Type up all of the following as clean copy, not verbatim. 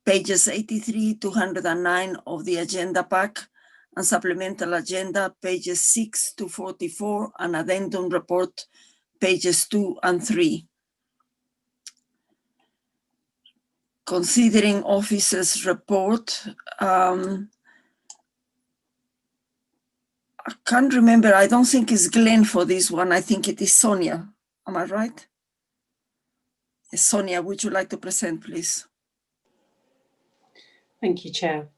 pages 83 to 109 of the agenda pack, and supplemental agenda, pages 6 to 44, and addendum report, pages 2 and 3. Considering officers' report, I can't remember. I don't think it's Glenn for this one. I think it is Sonia. Am I right? Sonia, would you like to present, please? Thank you, Chair.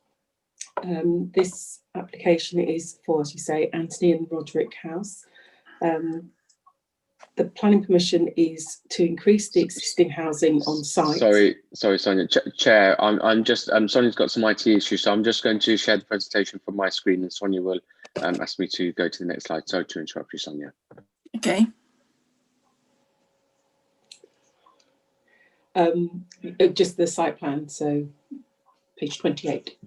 This application is for, as you say, Anthony and Roderick House. The planning permission is to increase the existing housing on site. Sorry, Sonia. Chair, Sonia's got some IT issues, so I'm just going to share the presentation from my screen, and Sonia will ask me to go to the next slide. Sorry to interrupt you, Sonia. Okay. Just the site plan, so page 28.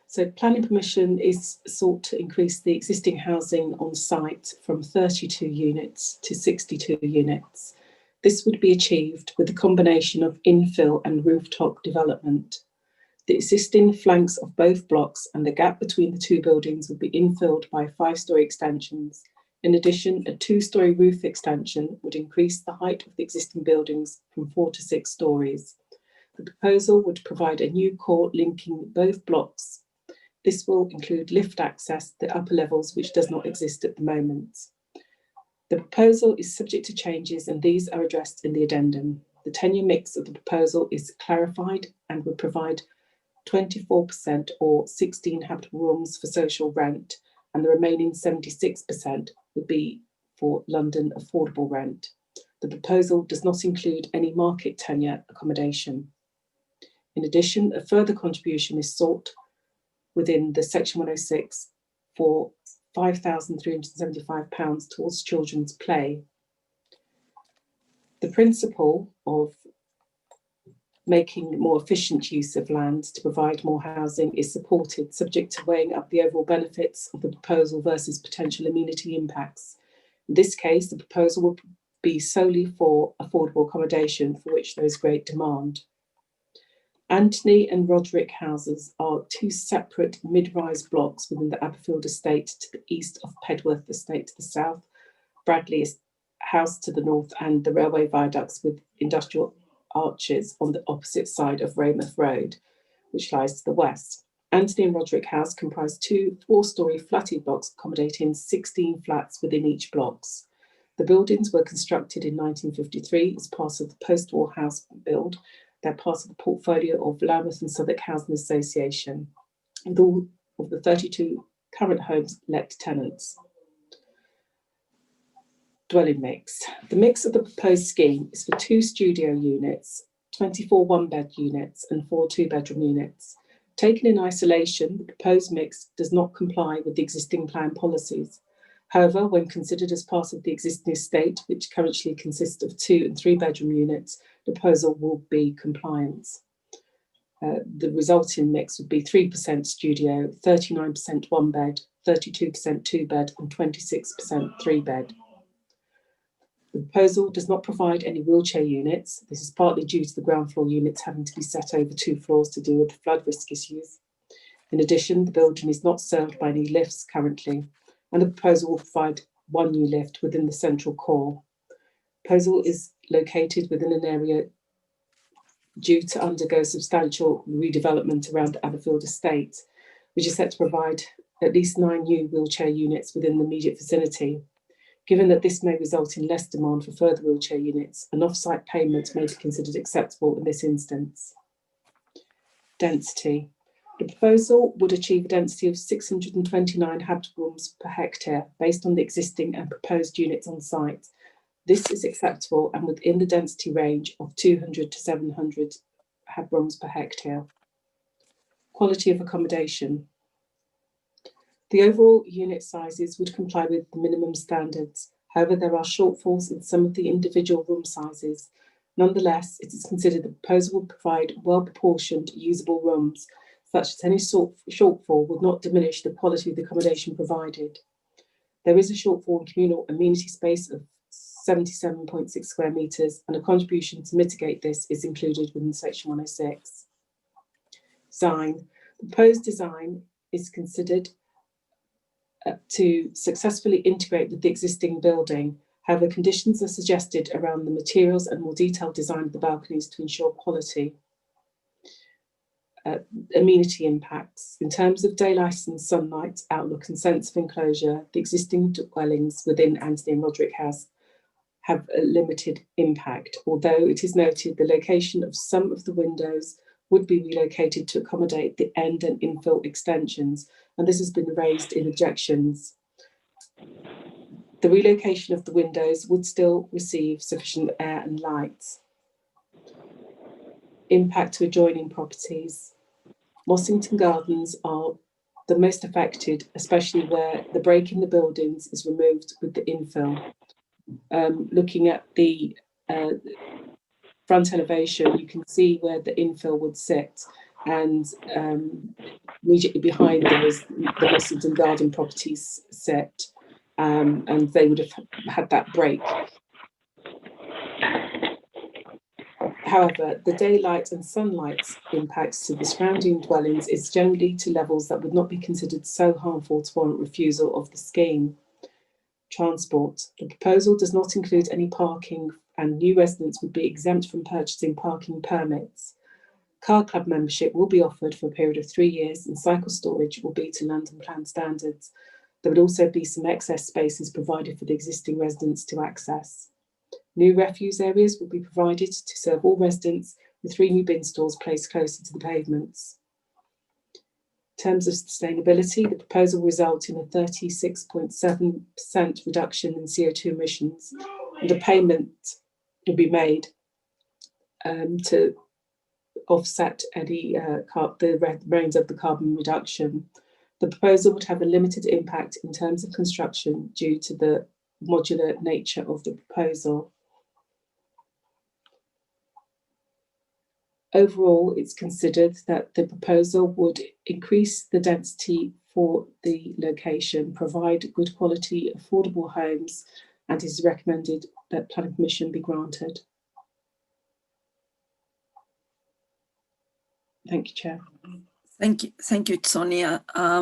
So planning permission is sought to increase the existing housing on site from 32 units to 62 units. This would be achieved with a combination of infill and rooftop development. The existing flanks of both blocks and the gap between the two buildings would be infilled by 5-storey extensions. In addition, a 2-storey roof extension would increase the height of the existing buildings from 4 to 6 storeys. The proposal would provide a new court linking both blocks. This will include lift access to the upper levels, which does not exist at the moment. The proposal is subject to changes, and these are addressed in the addendum. The tenure mix of the proposal is clarified and would provide 24% or 16 habitable rooms for social rent, and the remaining 76% would be for London affordable rent. The proposal does not include any market tenure accommodation. In addition, a further contribution is sought within the Section 106 for £5,375 towards children's play. The principle of making more efficient use of land to provide more housing is supported, subject to weighing up the overall benefits of the proposal versus potential amenity impacts. In this case, the proposal will be solely for affordable accommodation, for which there is great demand. Anthony and Roderick houses are 2 separate mid-rise blocks within the Aberfield estate to the east of Pedworth estate to the south, Bradley house to the north, and the railway viaducts with industrial arches on the opposite side of Weymouth Road, which lies to the west. Anthony and Roderick House comprise 2 4-storey flatted blocks accommodating 16 flats within each blocks. The buildings were constructed in 1953 as part of the post-war house build. They're part of the portfolio of Lambeth and Southwark Housing Association, with all of the 32 current homes let to tenants. Dwelling mix. The mix of the proposed scheme is for 2 studio units, 24 one-bed units, and 4 two-bedroom units. Taken in isolation, the proposed mix does not comply with the existing plan policies. However, when considered as part of the existing estate, which currently consists of 2 and 3-bedroom units, the proposal will be compliant. The resulting mix would be 3% studio, 39% one-bed, 32% two-bed, and 26% three-bed. The proposal does not provide any wheelchair units. This is partly due to the ground floor units having to be set over 2 floors to deal with flood risk issues. In addition, the building is not served by any lifts currently, and the proposal will provide 1 new lift within the central core. The proposal is located within an area due to undergo substantial redevelopment around the Aberfield estate, which is set to provide at least 9 new wheelchair units within the immediate vicinity. Given that this may result in less demand for further wheelchair units, an off-site payment may be considered acceptable in this instance. Density. The proposal would achieve a density of 629 habitable rooms per hectare based on the existing and proposed units on site. This is acceptable and within the density range of 200 to 700 rooms per hectare. Quality of accommodation. The overall unit sizes would comply with the minimum standards. However, there are shortfalls in some of the individual room sizes. Nonetheless, it is considered the proposal will provide well-proportioned, usable rooms such that any shortfall would not diminish the quality of the accommodation provided. There is a shortfall in communal amenity space of 77.6 square metres, and a contribution to mitigate this is included within section 106. Design. The proposed design is considered to successfully integrate with the existing building. However, conditions are suggested around the materials and more detailed design of the balconies to ensure quality. Amenity impacts. In terms of daylight and sunlight, outlook and sense of enclosure, the existing dwellings within Anthony and Roderick House have a limited impact, although it is noted the location of some of the windows would be relocated to accommodate the end and infill extensions, and this has been raised in objections. The relocation of the windows would still receive sufficient air and light. Impact to adjoining properties. Mossington Gardens are the most affected, especially where the break in the buildings is removed with the infill. Looking at the front elevation, you can see where the infill would sit, and immediately behind there is the Mossington Garden properties sit, and they would have had that break. However, the daylight and sunlight impacts to the surrounding dwellings is generally to levels that would not be considered so harmful to warrant refusal of the scheme. Transport. The proposal does not include any parking, and new residents would be exempt from purchasing parking permits. Car club membership will be offered for a period of 3 years, and cycle storage will be to London Plan standards. There would also be some excess spaces provided for the existing residents to access. New refuse areas will be provided to serve all residents, with 3 new bin stores placed closer to the pavements. In terms of sustainability, the proposal will result in a 36.7% reduction in CO2 emissions, and a payment will be made to offset any the remains of the carbon reduction. The proposal would have a limited impact in terms of construction due to the modular nature of the proposal. Overall, it's considered that the proposal would increase the density for the location, provide good quality, affordable homes, and is recommended that planning permission be granted. Thank you, Chair. Thank you, Sonia. I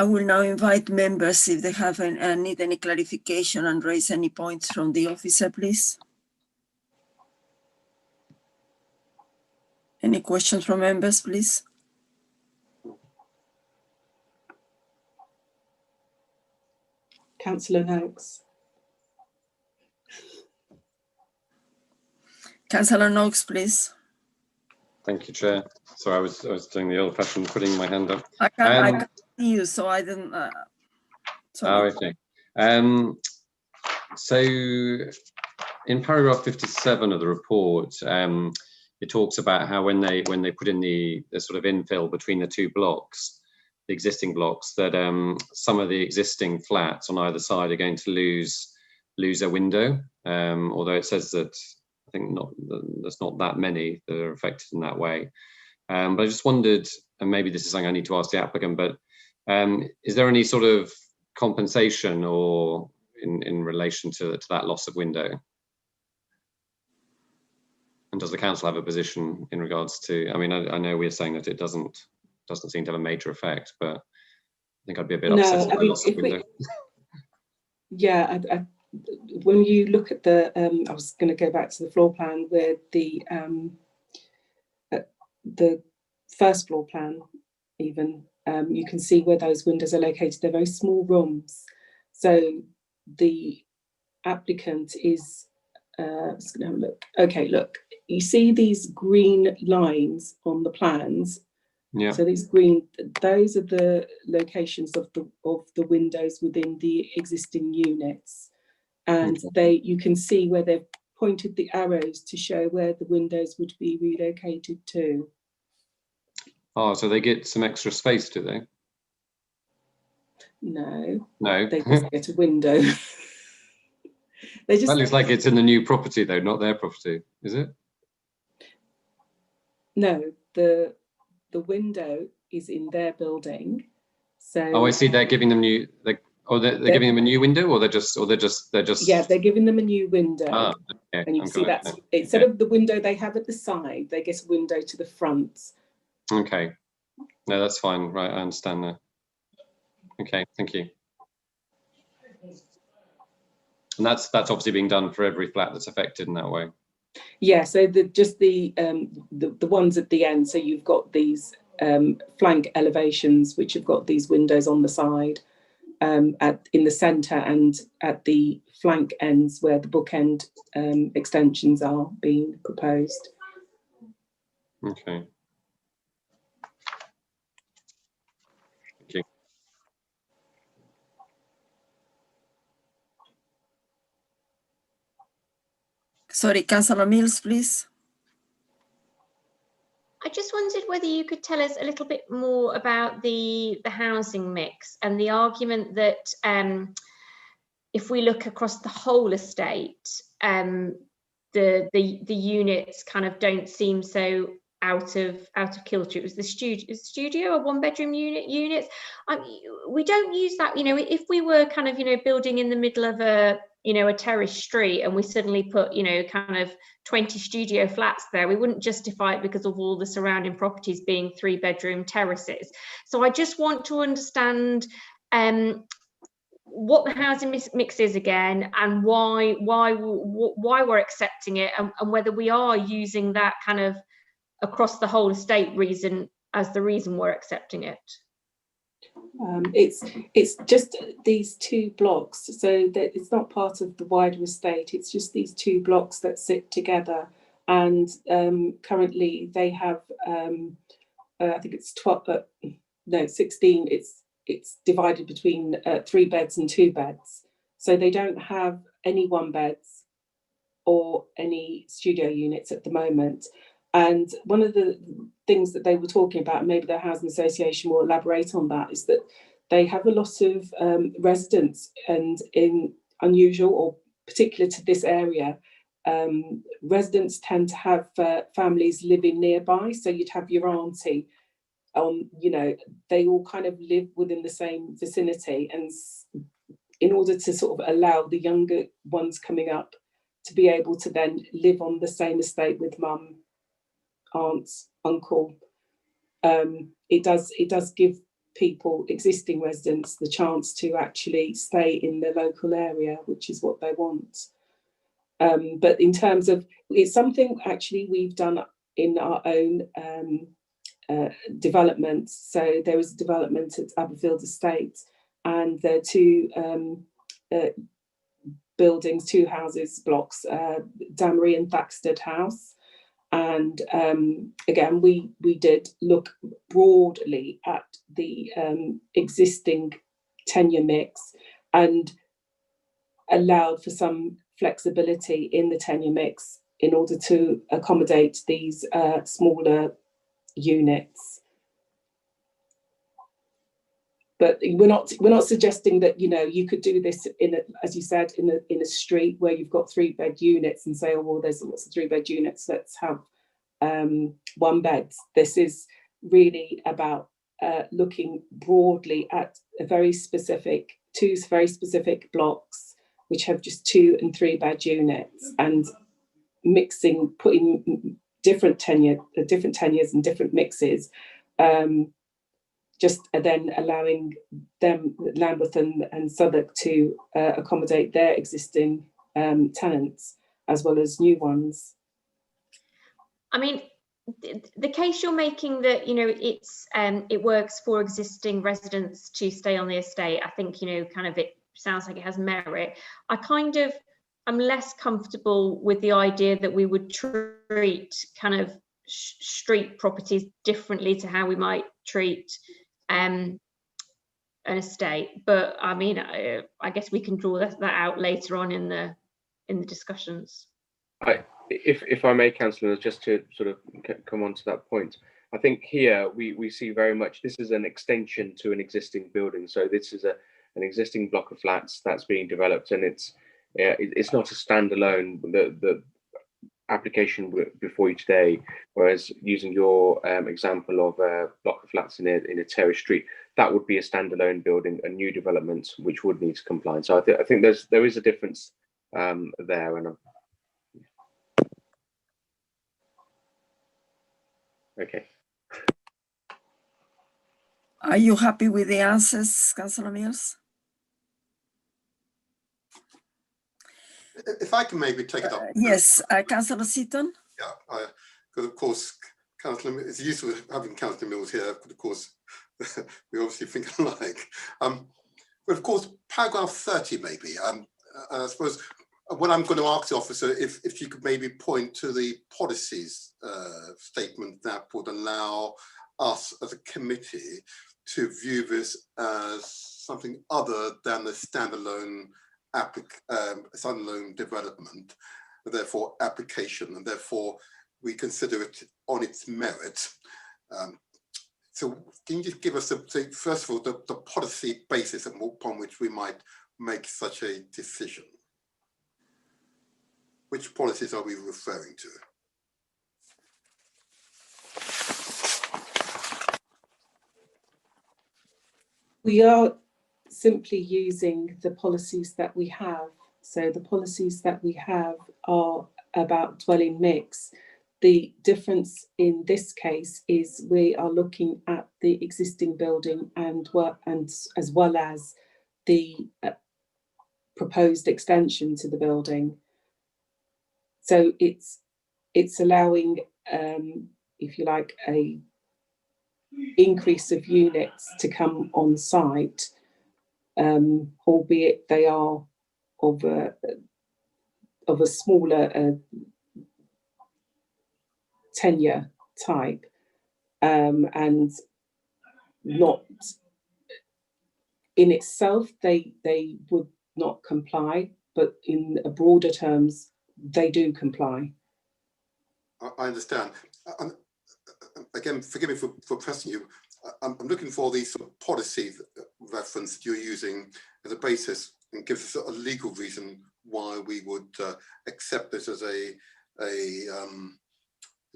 will now invite members if they have need any clarification and raise any points from the officer, please. Any questions from members, please? Councillor Noakes. Councillor Noakes, please. Thank you, Chair. Sorry, I was doing the old-fashioned putting my hand up. I can't see you, so I didn't. Okay. So, in paragraph 57 of the report, it talks about how when they put in the sort of infill between the 2 blocks, the existing blocks, that some of the existing flats on either side are going to lose a window. Although it says that I think there's not that many that are affected in that way. But I just wondered, and maybe this is something I need to ask the applicant, but is there any sort of compensation or in relation to that loss of window? And does the council have a position in regards to? I mean, I know we're saying that it doesn't seem to have a major effect, but I think I'd be a bit upset at the loss of window. Yeah, when you look at the, I was going to go back to the floor plan where the first floor plan, even you can see where those windows are located. They're very small rooms, so the applicant is. Just going to have a look. Okay, look. You see these green lines on the plans. Yeah. So these green, those are the locations of the windows within the existing units, and you can see where they've pointed the arrows to show where the windows would be relocated to. Oh, so they get some extra space, do they? No. No. They just get a window. That looks like it's in the new property, though, not their property, is it? No, the the window is in their building. So oh, I see. They're giving them new. They're giving them a new window, or they're just. Yeah, they're giving them a new window. Ah, okay. And you can see that's instead of the window they have at the side, they get a window to the front. Okay. No, that's fine. Right, I understand that. Okay, thank you. And that's obviously being done for every flat that's affected in that way. Yeah, so the ones at the end. So you've got these flank elevations which have got these windows on the side, in the centre, and at the flank ends where the bookend extensions are being proposed. Okay. Thank you. Sorry, Councillor Mills, please. I just wondered whether you could tell us a little bit more about the housing mix and the argument that if we look across the whole estate, the units kind of don't seem so out of kilter. It was the studio, a one-bedroom units. We don't use that, you know, if we were kind of, you know, building in the middle of a, you know, a terrace street, and we suddenly put, you know, kind of 20 studio flats there, we wouldn't justify it because of all the surrounding properties being 3-bedroom terraces. So I just want to understand what the housing mix is again, and why we're accepting it, and whether we are using that kind of across the whole estate reason as the reason we're accepting it. It's just these 2 blocks, so that it's not part of the wider estate. It's just these 2 blocks that sit together, and currently they have I think it's 16. It's divided between 3 beds and 2 beds, so they don't have any 1 beds or any studio units at the moment. And one of the things that they were talking about, and maybe the housing association will elaborate on that, is that they have a lot of residents, and in unusual or particular to this area, residents tend to have families living nearby. So you'd have your auntie, you know, they all kind of live within the same vicinity, and in order to sort of allow the younger ones coming up to be able to then live on the same estate with mum, aunts, uncle, it does give people, existing residents, the chance to actually stay in the local area, which is what they want. But in terms of, it's something actually we've done in our own development. So there was a development at Aberfield Estate, and there are 2 buildings, 2 houses blocks, Damery and Thaxted House. And again, we did look broadly at the existing tenure mix and allowed for some flexibility in the tenure mix in order to accommodate these smaller units. But we're not suggesting that, you know, you could do this in a, as you said, in a street where you've got 3-bed units and say, oh well, there's lots of 3-bed units, let's have 1 beds. This is really about looking broadly at a very specific, 2 very specific blocks which have just 2 and 3-bed units, and mixing, putting different tenures and different mixes. Just then allowing them, Lambeth and Southwark, to accommodate their existing tenants as well as new ones. I mean, the case you're making that, you know, it works for existing residents to stay on the estate, I think, you know, kind of it sounds like it has merit. I kind of am less comfortable with the idea that we would treat kind of street properties differently to how we might treat an estate. But I mean, I guess we can draw that out later on in the discussions. If I may, Councillor, just to sort of come on to that point, I think here we see very much this is an extension to an existing building. So this is an existing block of flats that's being developed, and it's not a standalone. application before you today, whereas using your example of a block of flats in a terrace street, that would be a standalone building, a new development which would need to comply. So I think there is a difference there. And okay. Are you happy with the answers, Councillor Mills? If I can maybe take it up. Yes, Councillor Seaton. Yeah, because of course, Councillor, it's useful having Councillor Mills here. Of course, we obviously think alike. But of course, paragraph 30 maybe. I suppose what I'm going to ask the officer, if you could maybe point to the policies statement that would allow us as a committee to view this as something other than a standalone development, and therefore application, and therefore we consider it on its merit. So can you just give us, first of all, the policy basis upon which we might make such a decision? Which policies are we referring to? We are simply using the policies that we have. So the policies that we have are about dwelling mix. The difference in this case is we are looking at the existing building and as well as the proposed extension to the building. So it's allowing, if you like, a increase of units to come on site, albeit they are of a smaller tenure type, and not in itself they would not comply, but in a broader terms they do comply. I understand. Again, forgive me for pressing you. I'm looking for the sort of policy reference that you're using as a basis, and gives us a legal reason why we would accept this as a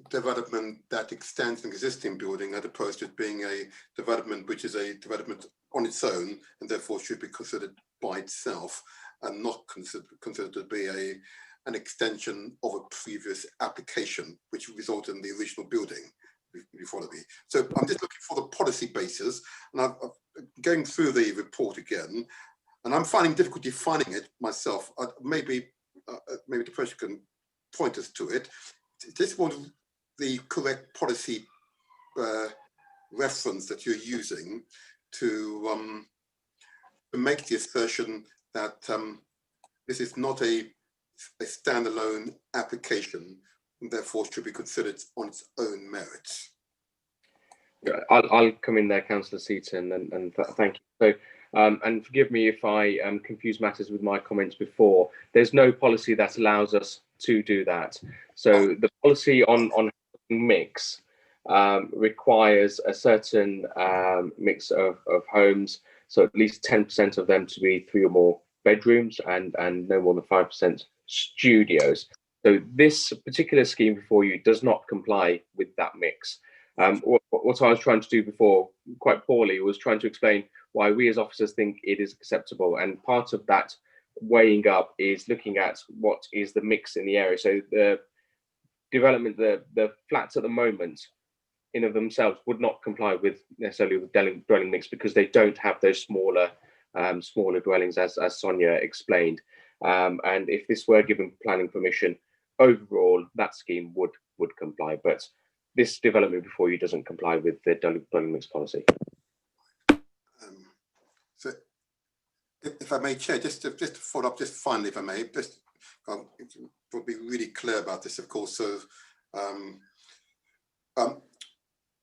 development that extends an existing building, as opposed to it being a development which is a development on its own and therefore should be considered by itself and not considered to be an extension of a previous application which resulted in the original building. You follow me? So I'm just looking for the policy basis, and I'm going through the report again, and I'm finding difficulty finding it myself. Maybe the person can point us to it. This was the correct policy reference that you're using to make the assertion that this is not a standalone application, and therefore should be considered on its own merits. I'll come in there, Councillor Seaton, and thank you. So, and forgive me if I confuse matters with my comments before. There's no policy that allows us to do that. So the policy on mix requires a certain mix of homes, so at least 10% of them to be 3 or more bedrooms and no more than 5% studios. So this particular scheme before you does not comply with that mix. What I was trying to do before, quite poorly, was trying to explain why we as officers think it is acceptable. And part of that weighing up is looking at what is the mix in the area. So the development, the flats at the moment in of themselves would not comply with necessarily with dwelling mix, because they don't have those smaller dwellings, as Sonia explained. And if this were given planning permission, overall that scheme would comply. But this development before you doesn't comply with the dwelling mix policy. So, if I may, Chair, just to follow up, just finally, if I may, just to be really clear about this, of course. So,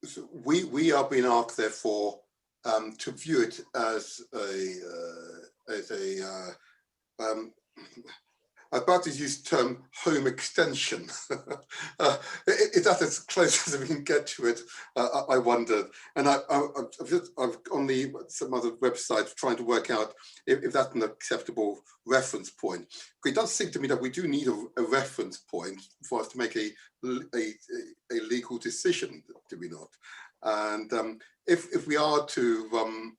so we are being asked, therefore, to view it as I'm about to use the term home extension. Is that as close as we can get to it? I wondered. And I've on some other websites trying to work out if that's an acceptable reference point. It does seem to me that we do need a reference point for us to make a legal decision, do we not? And if we are to,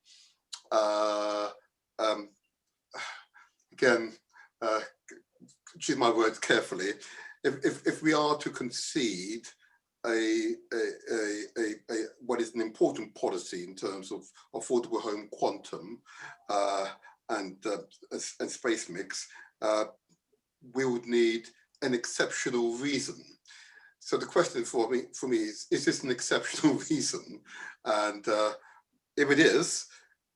again, choose my words carefully, if we are to concede what is an important policy in terms of affordable home quantum and space mix, we would need an exceptional reason. So the question for me is this an exceptional reason? And if it is,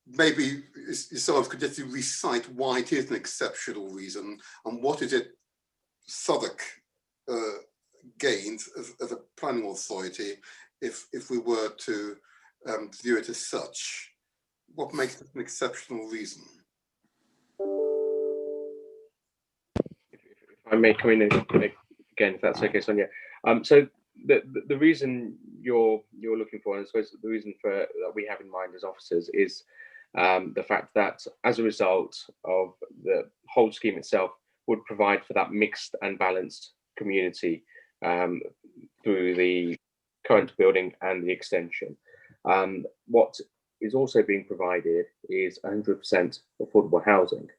maybe yourselves could just recite why it is an exceptional reason and what is it Southwark gains as a planning authority if we were to view it as such. What makes it an exceptional reason? If I may come in again, if that's okay, Sonia. So the reason you're looking for, and I suppose the reason for that we have in mind as officers, is the fact that as a result of the whole scheme itself would provide for that mixed and balanced community through the current building and the extension. What is also being provided is 100% affordable housing,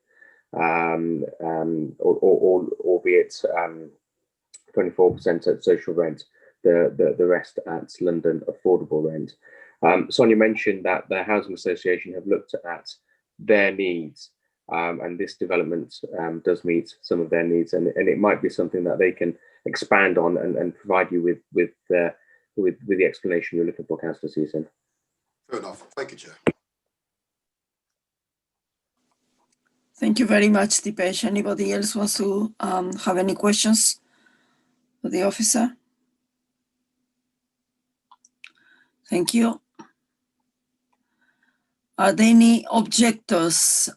albeit 24% at social rent, the rest at London affordable rent. Sonia mentioned that the Housing Association have looked at their needs, and this development does meet some of their needs, and it might be something that they can expand on and provide you with the explanation you're looking for, Councillor Season. Fair enough. Thank you, Chair. Thank you very much, Dipesh. Anybody else wants to have any questions for the officer? Thank you. Are there any objectors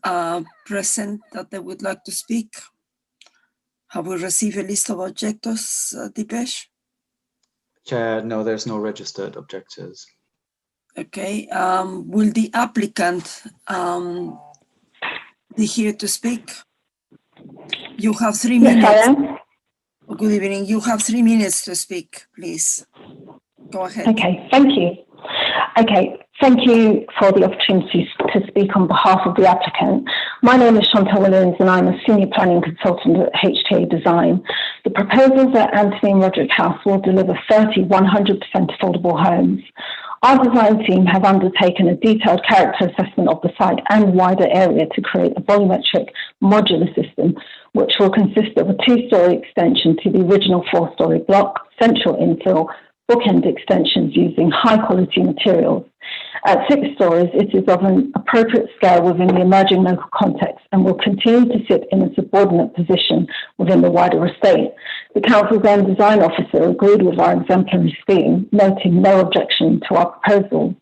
present that they would like to speak? Have we received a list of objectors, Dipesh? Chair, no, there's no registered objectors. Okay. Will the applicant be here to speak? You have 3 minutes. Yes, I am. Good evening. You have 3 minutes to speak, please. Go ahead. Okay, thank you. Okay, thank you for the opportunity to speak on behalf of the applicant. My name is Chantal Williams and I'm a senior planning consultant at HTA Design. The proposals at Anthony and Roderick House will deliver 30 100% affordable homes. Our design team have undertaken a detailed character assessment of the site and wider area to create a volumetric modular system, which will consist of a 2-storey extension to the original 4-storey block, central infill, bookend extensions using high-quality materials. At 6 stories, it is of an appropriate scale within the emerging local context and will continue to sit in a subordinate position within the wider estate. The Council's own design officer agreed with our exemplary scheme, noting no objection to our proposals.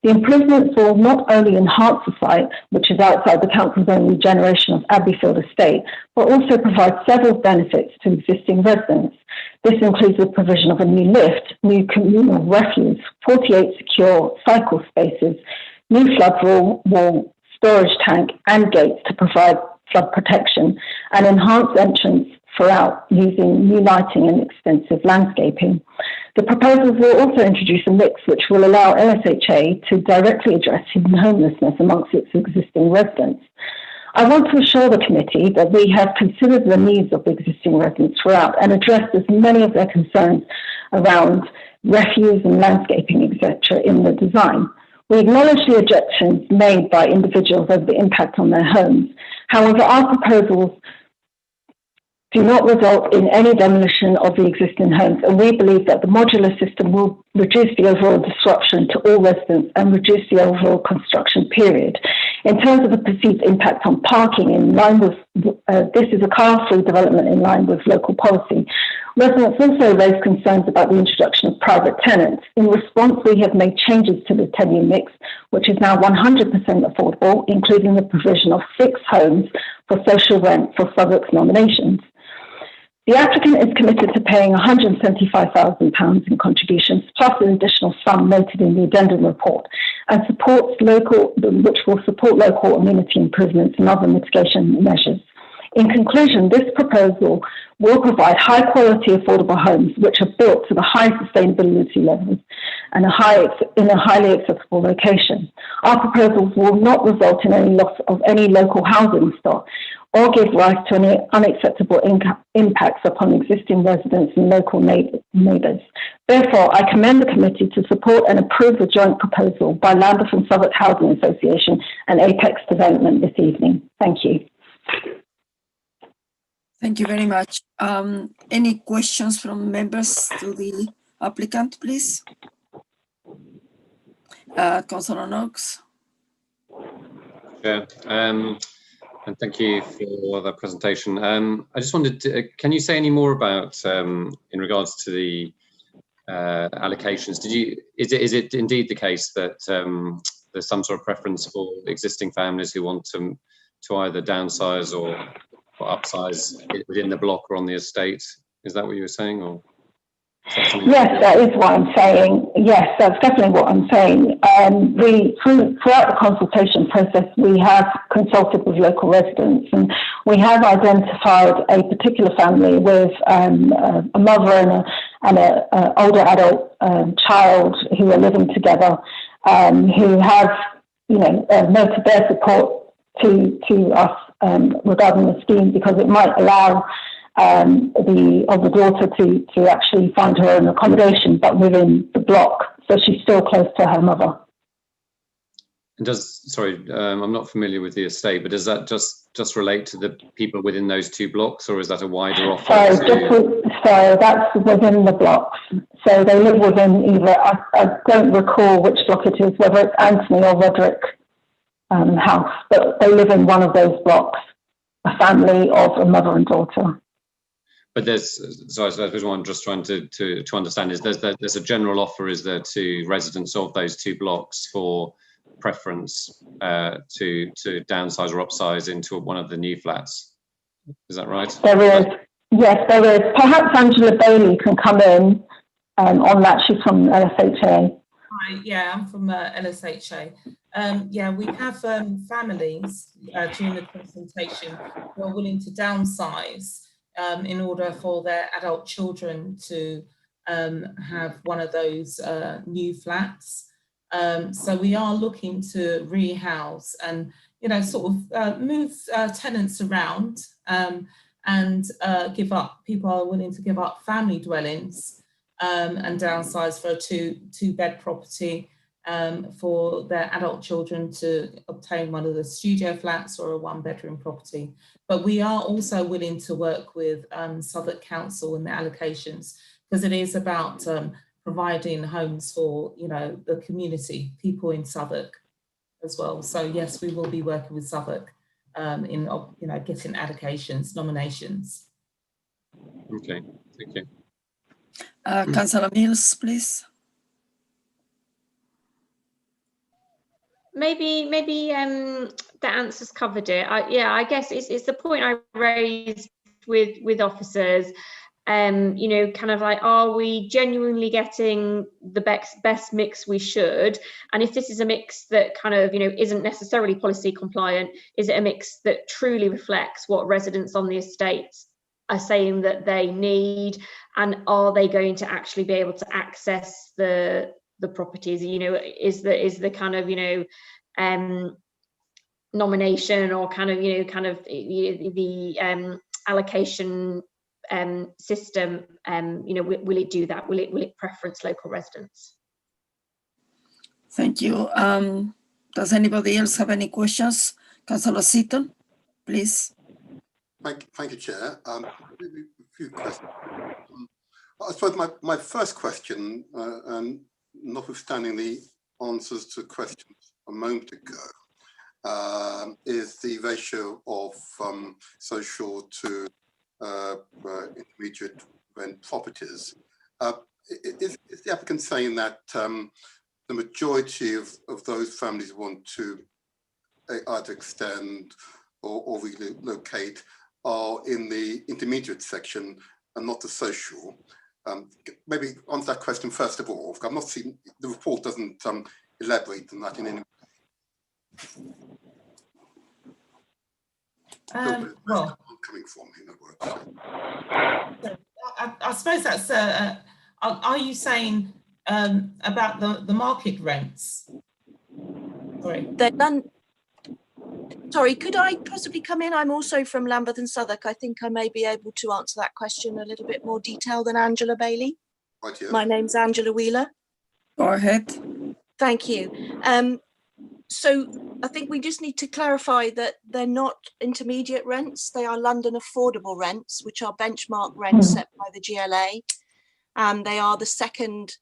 The improvements will not only enhance the site, which is outside the Council's own regeneration of Abbeyfield Estate, but also provide several benefits to existing residents. This includes the provision of a new lift, new communal refuse, 48 secure cycle spaces, new flood wall, storage tank and gates to provide flood protection, and enhanced entrance throughout using new lighting and extensive landscaping. The proposals will also introduce a mix which will allow LSHA to directly address hidden homelessness amongst its existing residents. I want to assure the committee that we have considered the needs of the existing residents throughout and addressed as many of their concerns around refuse and landscaping, etc. in the design. We acknowledge the objections made by individuals over the impact on their homes. However, our proposals do not result in any demolition of the existing homes, and we believe that the modular system will reduce the overall disruption to all residents and reduce the overall construction period. In terms of the perceived impact on parking, in line with this is a car-free development in line with local policy. Residents also raised concerns about the introduction of private tenants. In response, we have made changes to the tenure mix, which is now 100% affordable, including the provision of 6 homes for social rent for Southwark's nominations. The applicant is committed to paying £175,000 in contributions, plus an additional sum noted in the addendum report, and which will support local amenity improvements and other mitigation measures. In conclusion, this proposal will provide high-quality affordable homes which are built to the high sustainability levels and in a highly accessible location. Our proposals will not result in any loss of any local housing stock or give rise to any unacceptable impacts upon existing residents and local neighbours. Therefore, I commend the committee to support and approve the joint proposal by Lambeth and Southwark Housing Association and Apex Development this evening. Thank you. Thank you very much. Any questions from members to the applicant, please? Councillor Knox. Yeah, and thank you for that presentation. I just wanted to, can you say any more about, in regards to the allocations? Is it indeed the case that there's some sort of preference for existing families who want to either downsize or upsize within the block or on the estate? Is that what you were saying, or? Yes, that is what I'm saying. Yes, that's definitely what I'm saying. Throughout the consultation process, we have consulted with local residents, and we have identified a particular family with a mother and an older adult child who are living together, who have, noted their support to us regarding the scheme, because it might allow the daughter to actually find her own accommodation, but within the block, so she's still close to her mother. And I'm not familiar with the estate, but does that just relate to the people within those two blocks, or is that a wider offer? So that's within the blocks. So they live within either, I don't recall which block it is, whether it's Anthony or Roderick house, but they live in one of those blocks, a family of a mother and daughter. But I suppose what I'm just trying to understand is there's a general offer, is there, to residents of those two blocks for preference to downsize or upsize into one of the new flats? Is that right? There is, yes, there is. Perhaps Angela Bailey can come in on that. She's from LSHA. Hi, yeah, I'm from LSHA. Yeah, we have families during the consultation who are willing to downsize in order for their adult children to have one of those new flats. So we are looking to rehouse and, sort of move tenants around and give up. People are willing to give up family dwellings and downsize for a two-bed property for their adult children to obtain one of the studio flats or a one-bedroom property. But we are also willing to work with Southwark Council in the allocations, because it is about providing homes for, the community, people in Southwark as well. So yes, we will be working with Southwark in, getting allocations, nominations. Okay, thank you. Councillor Mills, please. Maybe the answer's covered it. I guess it's the point I raised with officers. Kind of like, are we genuinely getting the best mix we should? And if this is a mix that kind of, isn't necessarily policy compliant, is it a mix that truly reflects what residents on the estates are saying that they need? And are they going to actually be able to access the properties? Is the kind of, nomination or kind of, the allocation system, will it do that? Will it preference local residents? Thank you. Does anybody else have any questions? Councillor Seaton, please. Thank you, Chair. A few questions. I suppose my first question, notwithstanding the answers to questions a moment ago, is the ratio of social to intermediate rent properties. Is the applicant saying that the majority of those families want to either extend or relocate are in the intermediate section and not the social. Maybe answer that question first of all. I'm not seeing, the report doesn't elaborate on that in any way. Well, coming from, in other words. I suppose that's, are you saying about the market rents? Sorry. They're done. Sorry, could I possibly come in? I'm also from Lambeth and Southwark. I think I may be able to answer that question a little bit more detail than Angela Bailey. Right here. My name's Angela Wheeler. Go ahead. Thank you. So I think we just need to clarify that they're not intermediate rents. They are London affordable rents, which are benchmark rents set by the GLA. And they are the second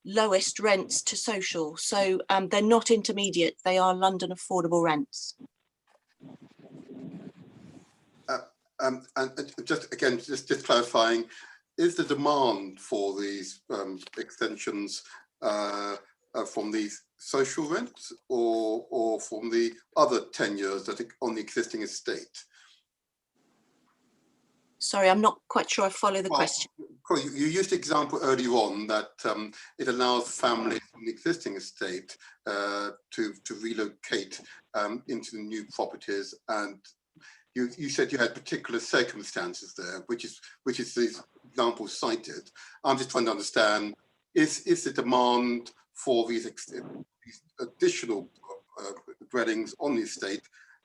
lowest rents to social. So they're not intermediate. They are London affordable rents. And just again, just clarifying, is the demand for these extensions from these social rents or from the other tenures that are on the existing estate? Sorry, I'm not quite sure I follow the question. You used the example earlier on that it allows families from the existing estate to relocate into the new properties, and you said you had particular circumstances there, which is the example cited. I'm just trying to understand, is the demand for these additional dwellings on the estate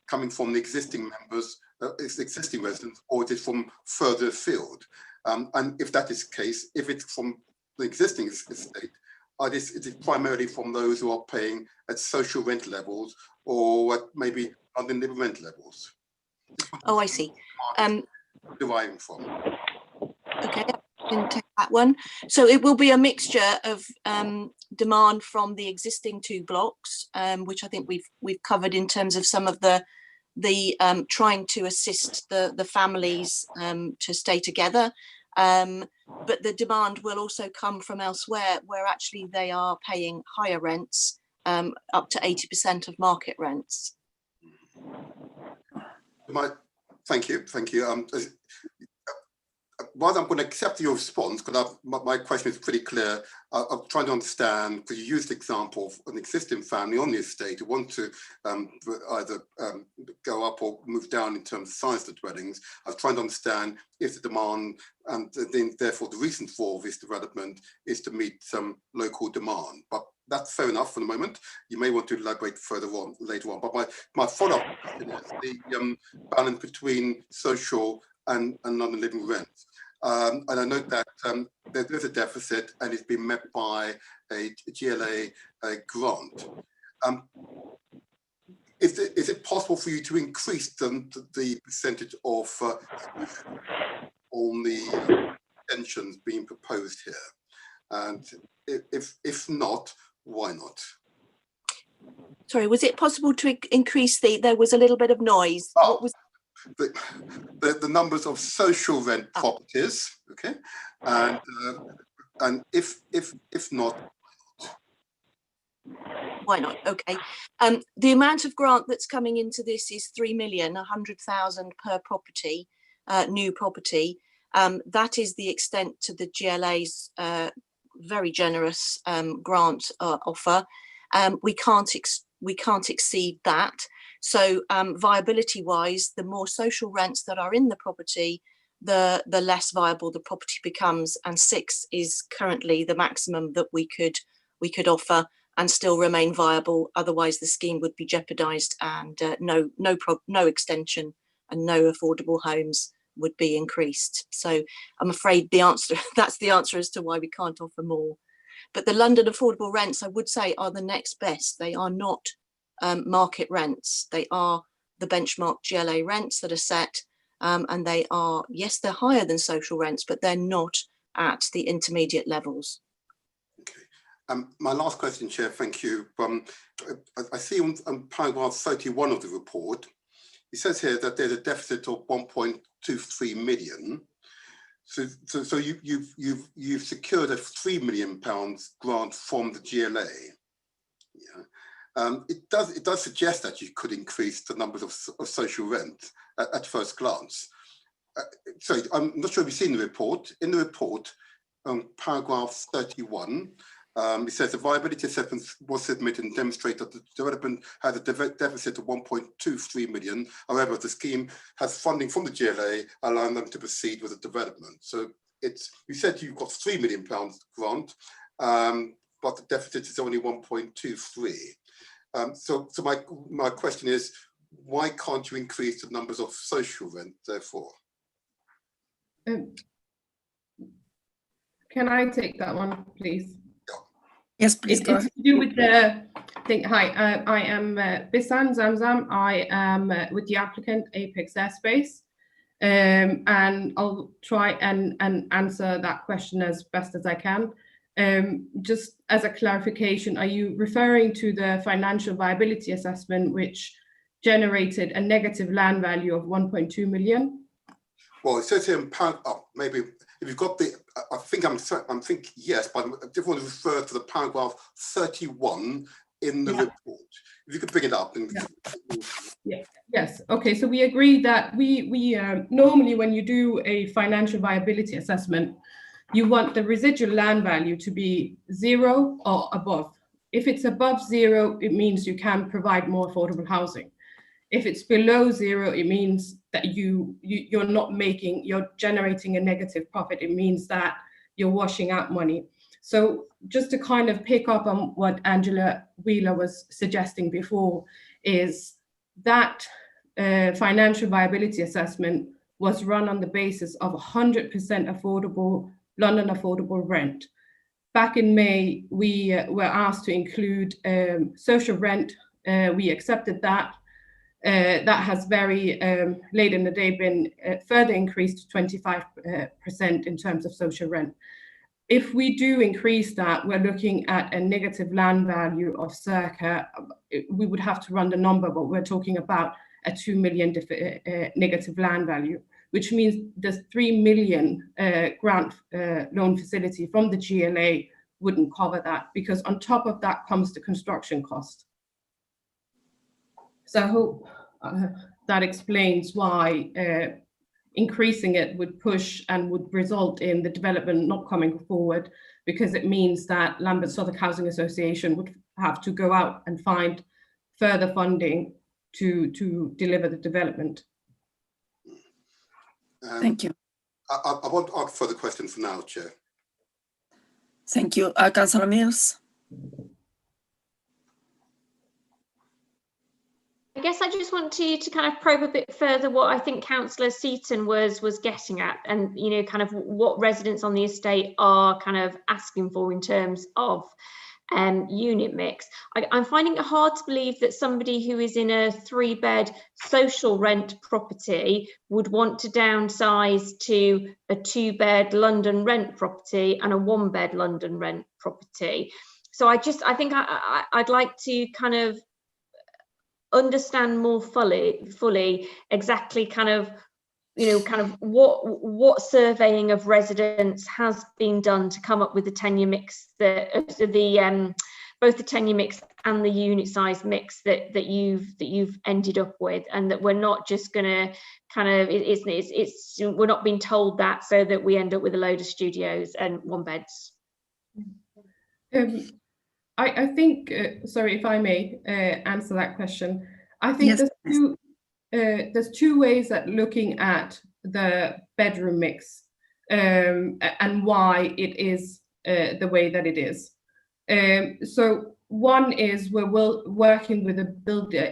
coming from the existing members, existing residents, or is it from further afield? And if that is the case, if it's from the existing estate, is it primarily from those who are paying at social rent levels or at maybe under living rent levels? Oh, I see. Deriving from. Okay, I can take that one. So it will be a mixture of demand from the existing two blocks, which I think we've covered in terms of some of the trying to assist the families to stay together. But the demand will also come from elsewhere, where actually they are paying higher rents, up to 80% of market rents. Thank you. Rather, I'm going to accept your response because my question is pretty clear. I'm trying to understand, because you used the example of an existing family on the estate who want to either go up or move down in terms of size of the dwellings. I was trying to understand if the demand and then therefore the reason for this development is to meet some local demand. But that's fair enough for the moment. You may want to elaborate further on later on. But my follow-up question is the balance between social and non-living rents. And I note that there's a deficit and it's been met by a GLA grant. Is it possible for you to increase the percentage of on the extensions being proposed here? And if not, why not? Sorry, was it possible to increase there was a little bit of noise. Oh. What was the numbers of social rent properties, okay, and if not, why not? Okay, the amount of grant that's coming into this is 3,100,000 per property, new property. That is the extent to the GLA's very generous grant offer. We can't exceed that. So viability wise, the more social rents that are in the property, the less viable the property becomes, and 6 is currently the maximum that we could offer and still remain viable. Otherwise the scheme would be jeopardized, and no extension and no affordable homes would be increased. So I'm afraid that's the answer as to why we can't offer more. But the London affordable rents, I would say, are the next best. They are not market rents. They are the benchmark GLA rents that are set, and they are, yes, they're higher than social rents, but they're not at the intermediate levels. Okay. My last question, Chair, thank you. I see on paragraph 31 of the report, it says here that there's a deficit of 1.23 million. So you've secured a £3 million grant from the GLA. Yeah. it does suggest that you could increase the numbers of social rent at first glance. Sorry, I'm not sure if you've seen the report. In the report, paragraph 31, it says the viability assessment was submitted and demonstrated that the development has a deficit of 1.23 million. However, the scheme has funding from the GLA, allowing them to proceed with the development. So you said you've got £3 million grant, but the deficit is only 1.23. So my question is, why can't you increase the numbers of social rent, therefore? Can I take that one, please? Yes, please go ahead. It's to do with the thing. Hi, I am Bisan Zamzam. I am with the applicant Apex Airspace, and I'll try and answer that question as best as I can. Just as a clarification, are you referring to the financial viability assessment, which generated a negative land value of 1.2 million? Well, it says here in maybe if you've got the, I think yes, but I just want to refer to the paragraph 31 in the report. If you could bring it up. Yes. Okay. So we agree that we normally, when you do a financial viability assessment, you want the residual land value to be 0 or above. If it's above 0, it means you can provide more affordable housing. If it's below 0, it means that you're generating a negative profit. It means that you're washing out money. So just to kind of pick up on what Angela Wheeler was suggesting before, is that financial viability assessment was run on the basis of 100% affordable, London affordable rent. Back in May, we were asked to include social rent. We accepted that. That has very late in the day been further increased to 25% in terms of social rent. If we do increase that, we're looking at a negative land value of circa, we would have to run the number, but we're talking about a 2 million negative land value, which means the 3 million grant loan facility from the GLA wouldn't cover that, because on top of that comes the construction cost. So I hope that explains why increasing it would push and would result in the development not coming forward, because it means that Lambeth Southwark Housing Association would have to go out and find further funding to deliver the development. Thank you. I won't ask further questions for now, Chair. Thank you. Councillor Mills. I guess I just want to kind of probe a bit further what I think Councillor Seaton was getting at, and kind of what residents on the estate are kind of asking for in terms of unit mix. I'm finding it hard to believe that somebody who is in a 3-bed social rent property would want to downsize to a 2-bed London rent property and a 1-bed London rent property. So I think I'd like to kind of understand more fully exactly kind of what surveying of residents has been done to come up with the tenure mix, both the tenure mix and the unit size mix that you've ended up with, and that we're not just going to kind of we're not being told that so that we end up with a load of studios and 1-beds. I think, sorry if I may answer that question. I think yes. There's two ways at looking at the bedroom mix and why it is the way that it is. So one is we're working with a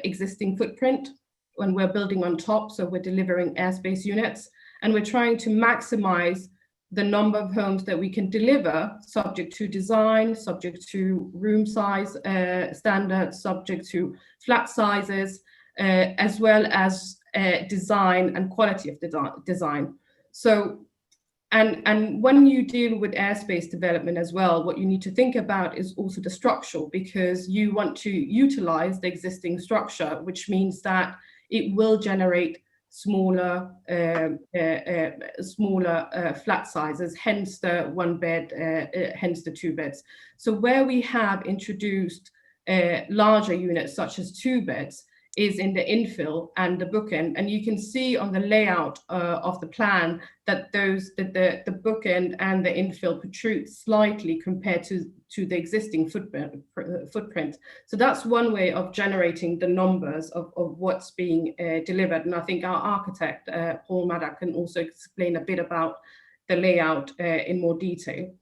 existing footprint when we're building on top. So we're delivering airspace units, and we're trying to maximize the number of homes that we can deliver, subject to design, subject to room size standards, subject to flat sizes, as well as design and quality of the design. So, and when you deal with airspace development as well, what you need to think about is also the structural, because you want to utilize the existing structure, which means that it will generate smaller flat sizes, hence the 1-bed, hence the 2 beds. So where we have introduced larger units, such as 2 beds, is in the infill and the bookend. And you can see on the layout of the plan that the bookend and the infill protrude slightly compared to the existing footprint. So that's one way of generating the numbers of what's being delivered. And I think our architect, Paul Maddock, can also explain a bit about the layout in more detail.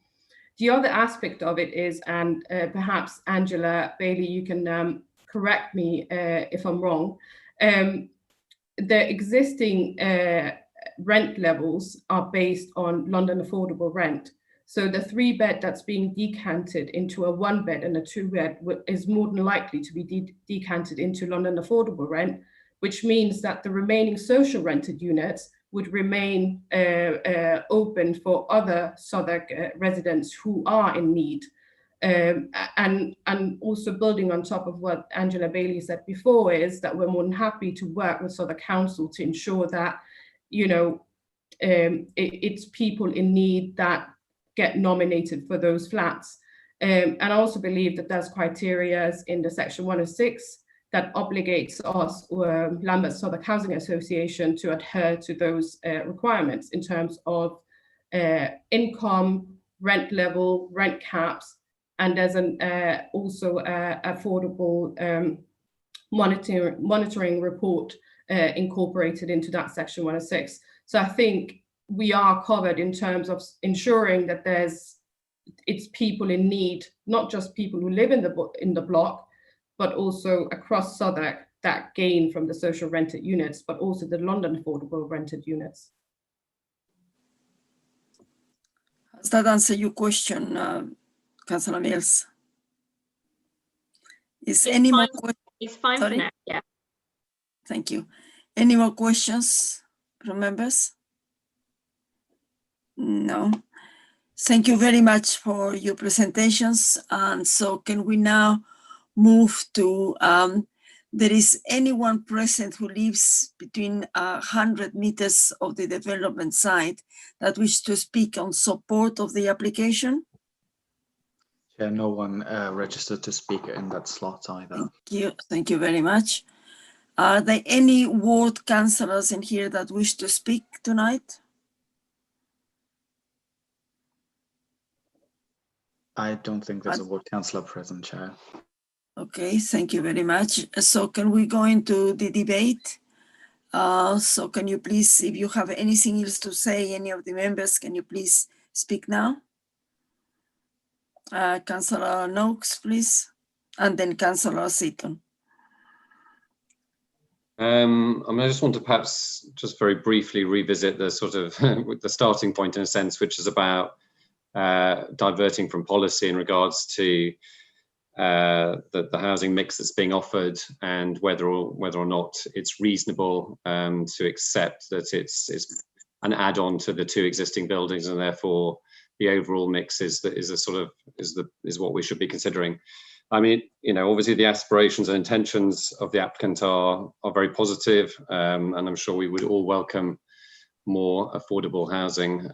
The other aspect of it is, and perhaps Angela Bailey, you can correct me if I'm wrong, the existing rent levels are based on London affordable rent. So the 3-bed that's being decanted into a 1-bed and a 2-bed is more than likely to be decanted into London affordable rent, which means that the remaining social rented units would remain open for other Southwark residents who are in need. And also building on top of what Angela Bailey said before, is that we're more than happy to work with Southwark Council to ensure that, you know, it's people in need that get nominated for those flats. And I also believe that there's criteria in the section 106 that obligates us, Lambeth Southwark Housing Association, to adhere to those requirements in terms of income, rent level, rent caps, and there's an also affordable monitoring report incorporated into that section 106. So I think we are covered in terms of ensuring that it's people in need, not just people who live in the block, but also across Southwark that gain from the social rented units, but also the London affordable rented units. Does that answer your question, Councillor Mills? Is any more questions? It's fine for now, yeah. Thank you. Any more questions from members? No. Thank you very much for your presentations. And so can we now move to, there is anyone present who lives between 100 meters of the development site that wish to speak on support of the application? Yeah, no one registered to speak in that slot either. Thank you very much. Are there any ward councillors in here that wish to speak tonight? I don't think there's a ward councillor present, Chair. Okay, thank you very much. So can we go into the debate? So can you please, if you have anything else to say, any of the members, can you please speak now? Councillor Noakes, please, and then Councillor Seaton. I just want to perhaps just very briefly revisit the sort of the starting point in a sense, which is about diverting from policy in regards to the housing mix that's being offered, and whether or not it's reasonable to accept that it's an add-on to the 2 existing buildings, and therefore the overall mix is what we should be considering. I mean, you know, obviously the aspirations and intentions of the applicant are very positive, and I'm sure we would all welcome more affordable housing,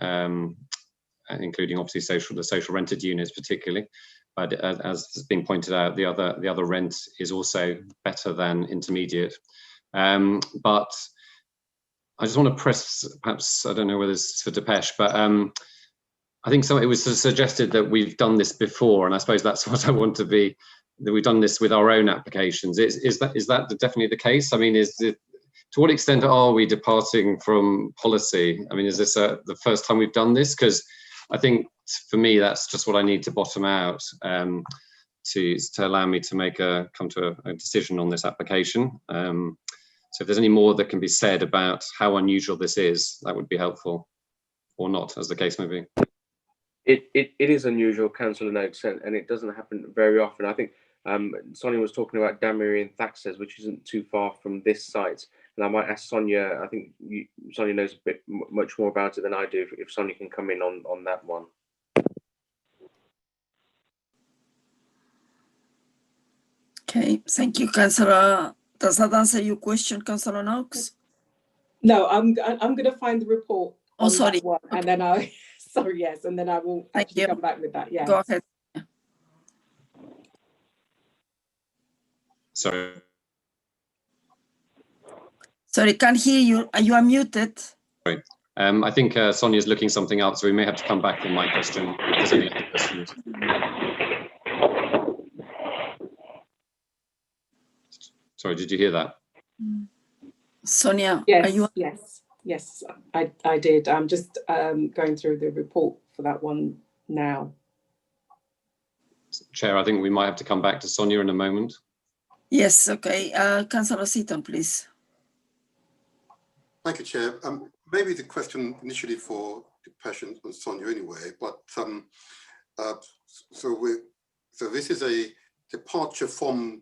including obviously the social rented units particularly. But as has been pointed out, the other rent is also better than intermediate. But I just want to press, perhaps, I don't know whether it's for Depeche, but I think it was suggested that we've done this before, and I suppose that's what I want to be, that we've done this with our own applications. Is that definitely the case? I mean, to what extent are we departing from policy? I mean, is this the first time we've done this? Because I think for me, that's just what I need to bottom out to allow me to come to a decision on this application. So if there's any more that can be said about how unusual this is, that would be helpful, or not, as the case may be. It is unusual, Councillor Noakes, and it doesn't happen very often. I think Sonia was talking about Damery and Thaxters, which isn't too far from this site. And I might ask Sonia, I think Sonia knows much more about it than I do, if Sonia can come in on that one. Okay, thank you, Councillor. Does that answer your question, Councillor Noakes? No, I'm going to find the report. Oh, sorry. One, okay. And then sorry, yes, and then I will actually come back with that. Yeah. Go ahead. Sorry. Sorry, can't hear you. You are muted. I think Sonia's looking something up, so we may have to come back on my question if there's any other questions. Sorry, did you hear that? Sonia, Yes, are you? yes, I did. I'm just going through the report for that one now. Chair, I think we might have to come back to Sonia in a moment. Yes, okay. Councillor Seaton, please. Thank you, Chair. Maybe the question initially for Dipesh and Sonia anyway, but so this is a departure from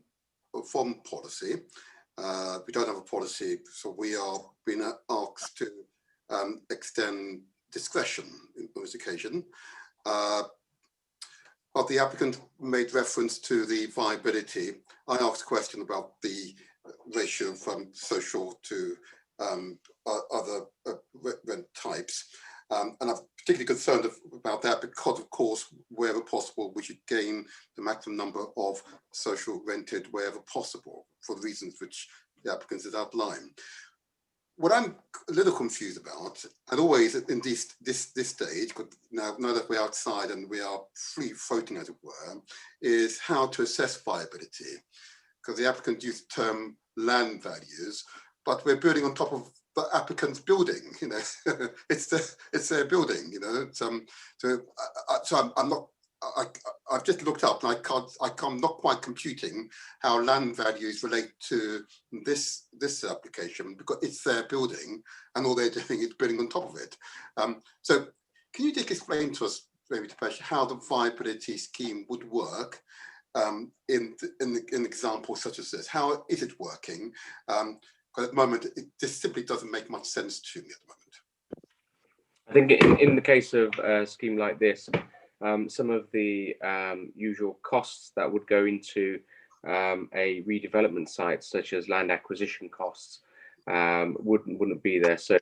policy. We don't have a policy, so we are being asked to extend discretion on this occasion. But the applicant made reference to the viability. I asked a question about the ratio from social to other rent types. And I'm particularly concerned about that because, of course, wherever possible, we should gain the maximum number of social rented wherever possible for the reasons which the applicant has outlined. What I'm a little confused about, and always in this stage, now that we're outside and we are free floating, as it were, is how to assess viability. Because the applicant used the term land values, but we're building on top of the applicant's building. You know, it's their building. You know, so I'm not. I've just looked up and I'm not quite computing how land values relate to this application, because it's their building and all they're doing is building on top of it. So can you just explain to us, maybe Dipesh, how the viability scheme would work in examples such as this? How is it working? Because at the moment, it just simply doesn't make much sense to me at the moment. I think in the case of a scheme like this, some of the usual costs that would go into a redevelopment site, such as land acquisition costs, wouldn't be there. So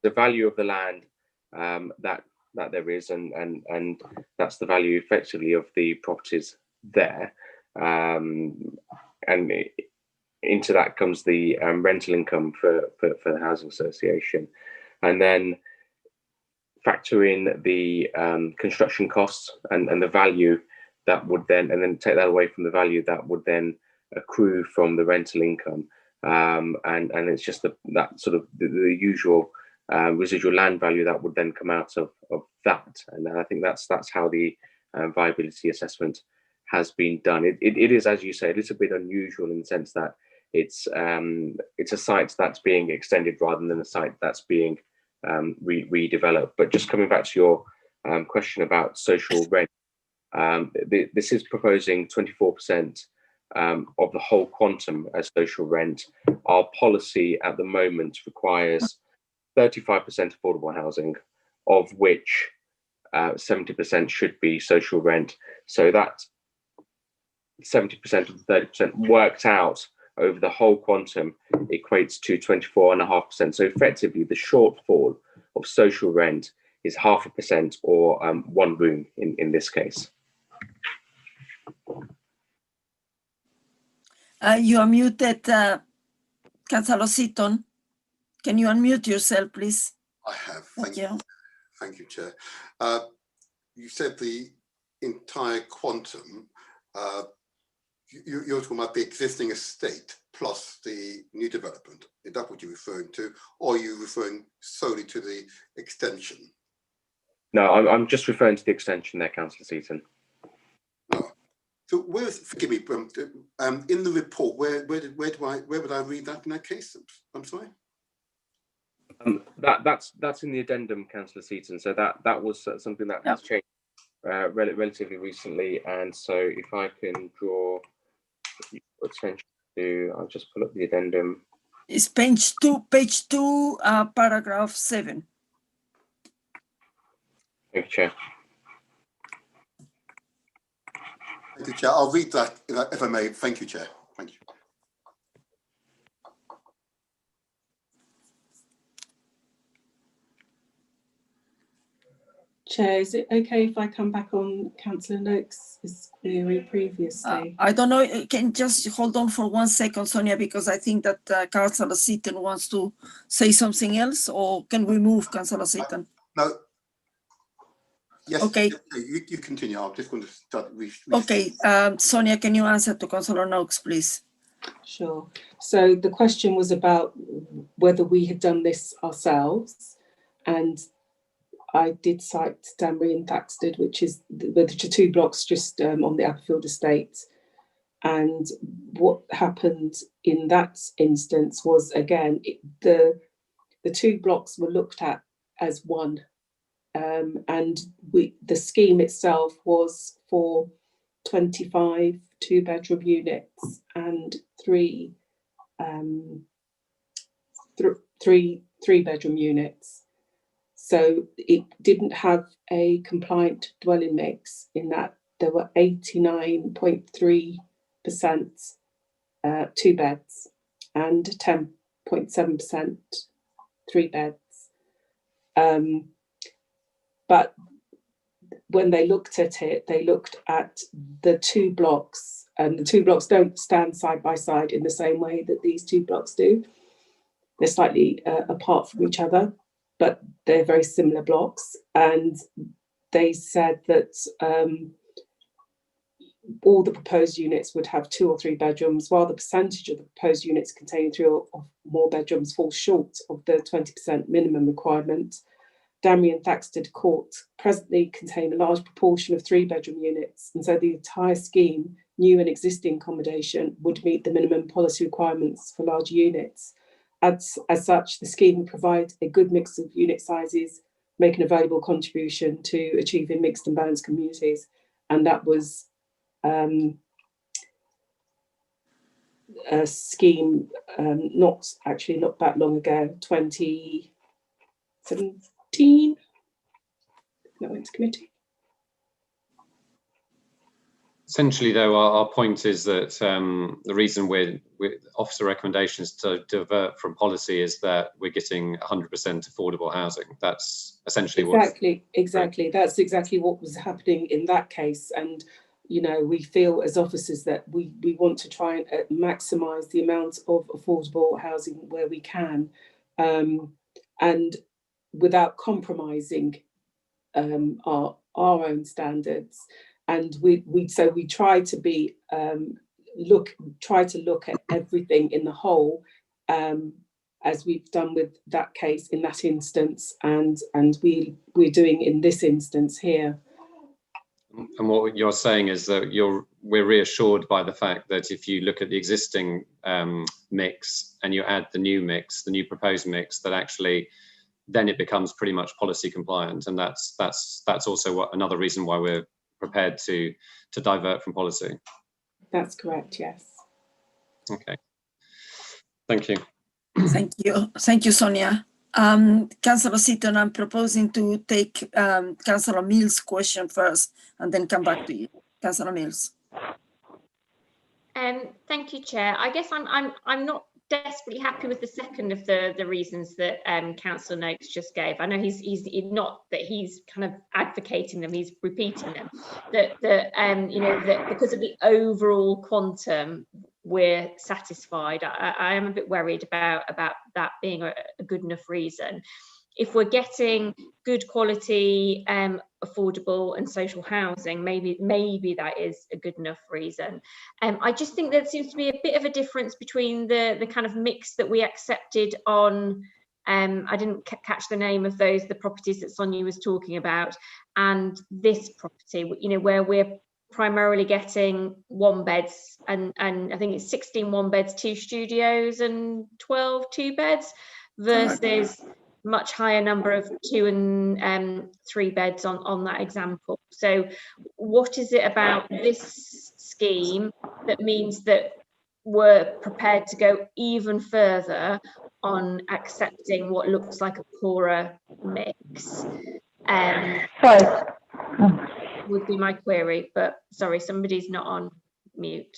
the value of the land that there is, and that's the value effectively of the properties there, and into that comes the rental income for the housing association, and then factor in the construction costs and the value that would then, and then take that away from the value that would then accrue from the rental income, and it's just that sort of the usual residual land value that would then come out of that. And I think that's how the viability assessment has been done. It is, as you say, a little bit unusual in the sense that it's a site that's being extended rather than a site that's being redeveloped. But just coming back to your question about social rent, this is proposing 24% of the whole quantum as social rent. Our policy at the moment requires 35% affordable housing, of which 70% should be social rent. So that 70% of the 30% worked out over the whole quantum equates to 24.5%. So effectively, the shortfall of social rent is 0.5% or one room in this case. You are muted, Councillor Seaton. Can you unmute yourself, please? I have. Thank you. Thank you, Chair. You said the entire quantum. You're talking about the existing estate plus the new development. Is that what you're referring to, or are you referring solely to the extension? No, I'm just referring to the extension there, Councillor Seaton. Oh. So forgive me, in the report, where would I read that in that case? I'm sorry. That's in the addendum, Councillor Seaton. So that was something that has changed relatively recently, and so if I can draw attention to, I'll just pull up the addendum. It's page 2, paragraph 7. Thank you, Chair. Thank you, Chair. I'll read that if I may. Thank you, Chair. Thank you. Chair, is it okay if I come back on Councillor Noakes' query previously? I don't know, can just hold on for 1 second, Sonia, because I think that Councillor Seaton wants to say something else, or can we move, Councillor Seaton? No. Yes, Okay. you continue. I'm just going to start. Okay, Sonia, can you answer to Councillor Noakes, please? Sure. So the question was about whether we had done this ourselves, and I did cite Danbury and Thaxted, which is the two blocks just on the Applefield estate. And what happened in that instance was, again, the two blocks were looked at as one, and the scheme itself was for 25 two-bedroom units and three three-bedroom units. So it didn't have a compliant dwelling mix in that there were 89.3% two beds and 10.7% three beds. But when they looked at it, they looked at the two blocks, and the two blocks don't stand side by side in the same way that these two blocks do. They're slightly apart from each other, but they're very similar blocks. And they said that all the proposed units would have 2 or 3 bedrooms, while the percentage of the proposed units containing 3 or more bedrooms falls short of the 20% minimum requirement. Danbury and Thaxted Court presently contain a large proportion of 3-bedroom units, and so the entire scheme, new and existing accommodation, would meet the minimum policy requirements for large units. As such, the scheme would provide a good mix of unit sizes, making a valuable contribution to achieving mixed and balanced communities. And that was a scheme not that long ago, 2017, that went to committee. Essentially, though, our point is that the reason we're officer recommendations to divert from policy is that we're getting 100% affordable housing. That's essentially exactly. That's exactly what was happening in that case. And you know, we feel as officers that we want to try and maximise the amount of affordable housing where we can, and without compromising our own standards. And we try to be look at everything in the whole, as we've done with that case in that instance, and we're doing in this instance here. And what you're saying is that we're reassured by the fact that if you look at the existing mix and you add the new mix, the new proposed mix, that actually then it becomes pretty much policy compliant, and that's also another reason why we're prepared to divert from policy. That's correct, yes. Okay. Thank you. Thank you, Sonia. Councillor Seaton, I'm proposing to take Councillor Mills' question first and then come back to you. Councillor Mills. Thank you, Chair. I guess I'm not desperately happy with the second of the reasons that Councillor Noakes just gave. I know he's not that he's kind of advocating them, he's repeating them. That you know, that because of the overall quantum, we're satisfied. I am a bit worried about that being a good enough reason. If we're getting good quality, affordable and social housing, maybe that is a good enough reason. I just think there seems to be a bit of a difference between the kind of mix that we accepted on, I didn't catch the name of the properties that Sonia was talking about, and this property, you know, where we're primarily getting 1 beds, and I think it's 16 1 beds, 2 studios and 12 2 beds, versus much higher number of 2 and 3 beds on that example. So what is it about this scheme that means that we're prepared to go even further on accepting what looks like a poorer mix? Would be my query, but sorry, somebody's not on mute.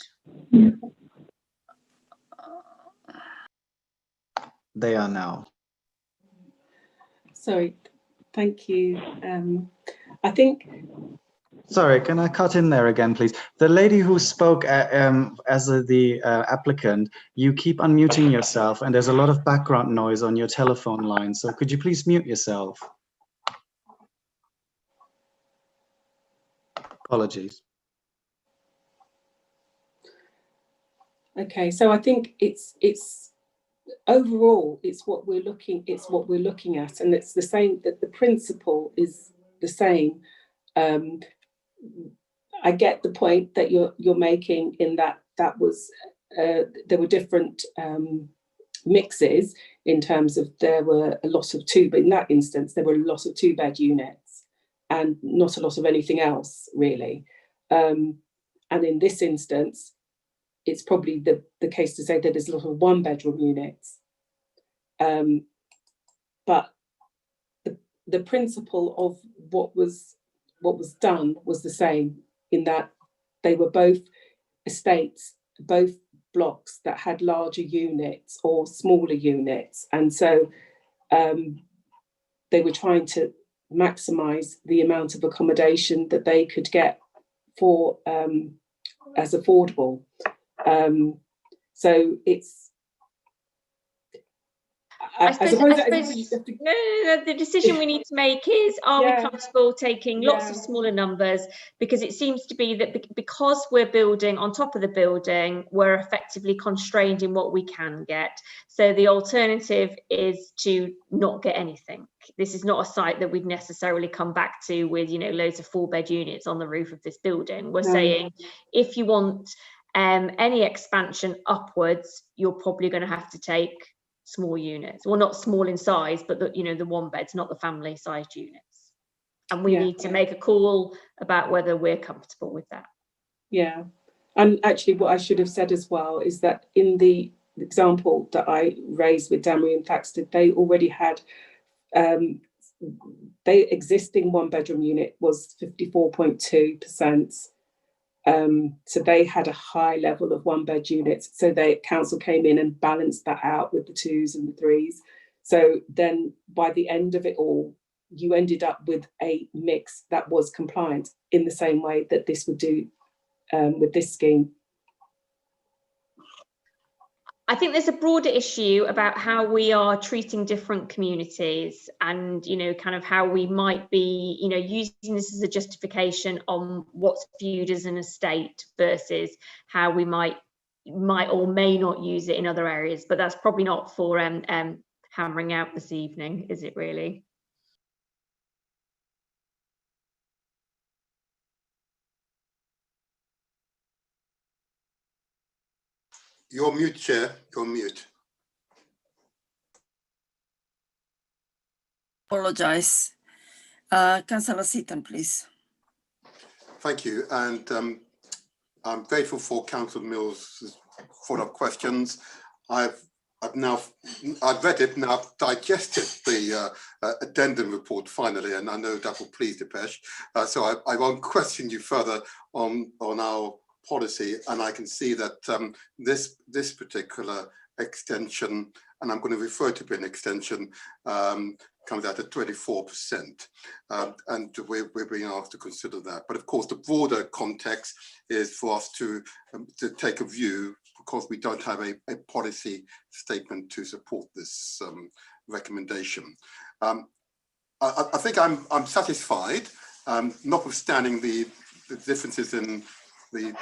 They are now. Sorry, thank you. I think. Sorry, can I cut in there again, please? The lady who spoke as the applicant, you keep unmuting yourself and there's a lot of background noise on your telephone line. So could you please mute yourself? Apologies. Okay, so I think it's overall it's what we're looking at, and it's the same, that the principle is the same. I get the point that you're making in that was there were different mixes in terms of there were a lot of but in that instance there were a lot of 2-bed units and not a lot of anything else really. And in this instance, it's probably the case to say that there's a lot of 1-bedroom units. But the principle of what was done was the same, in that they were both estates, both blocks that had larger units or smaller units. And so they were trying to maximise the amount of accommodation that they could get for as affordable. So it's, I suppose the decision we need to make is, are we comfortable taking lots of smaller numbers? Because it seems to be that because we're building on top of the building, we're effectively constrained in what we can get. So the alternative is to not get anything. This is not a site that we've necessarily come back to with, you know, loads of 4-bed units on the roof of this building. We're saying, if you want any expansion upwards, you're probably going to have to take small units. Well, not small in size, but the 1-beds, not the family sized units. And we need to make a call about whether we're comfortable with that. Yeah. And actually what I should have said as well is that in the example that I raised with Damery and Thaxted, they already had their existing 1-bedroom unit was 54.2%. So they had a high level of 1-bed units. So the council came in and balanced that out with the 2s and the 3s. So then by the end of it all, you ended up with a mix that was compliant in the same way that this would do with this scheme. I think there's a broader issue about how we are treating different communities, and kind of how we might be using this as a justification on what's viewed as an estate versus how we might or may not use it in other areas. But that's probably not for hammering out this evening, is it really? You're mute, Chair. You're mute. Apologize. Councillor Seaton, please. Thank you. And I'm grateful for Councillor Mills' follow-up questions. I've read it, now I've digested the addendum report finally, and I know that will please Dipesh. So I won't question you further on our policy, and I can see that this particular extension, and I'm going to refer to it an extension, comes out at 24%, and we're being asked to consider that. But of course, the broader context is for us to take a view, because we don't have a policy statement to support this recommendation. I think I'm satisfied, notwithstanding the differences in the